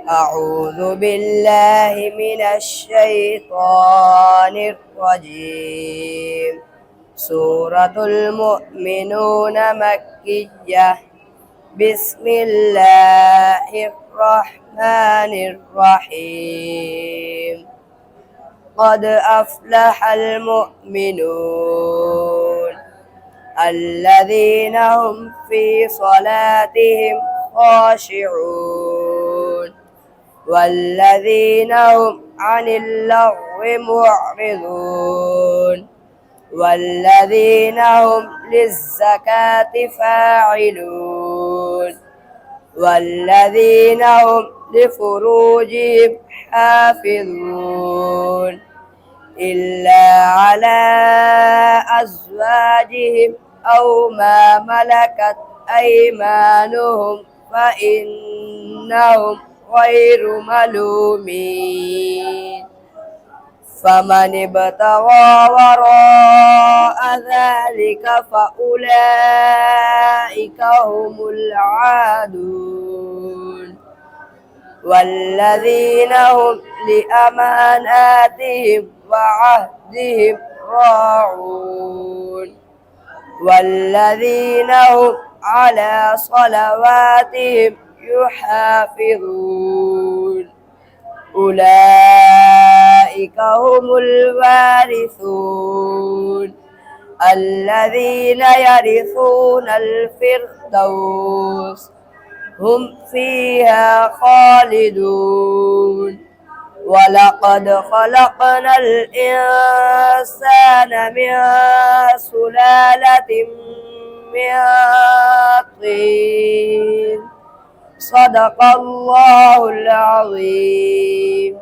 أعوذ بالله من الشيطان الرجيم. سورة المؤمنون مكية. بسم الله الرحمن الرحيم. قد أفلح المؤمنون الذين هم في صلاتهم خاشعون والذين هم عن اللغو معرضون والذين هم للزكاة فاعلون والذين هم لفروجهم حافظون إلا على أزواجهم أو ما ملكت أيمانهم فإنهم غير ملومين. فمن ابتغى وراء ذلك فأولئك هم العادون. والذين هم لأماناتهم وعهدهم راعون والذين هم على صلواتهم يحافظون. أولئك هم الوارثون الذين يرثون الفردوس هم فيها خالدون. ولقد خلقنا الإنسان من سلالة من طين. صدق الله العظيم.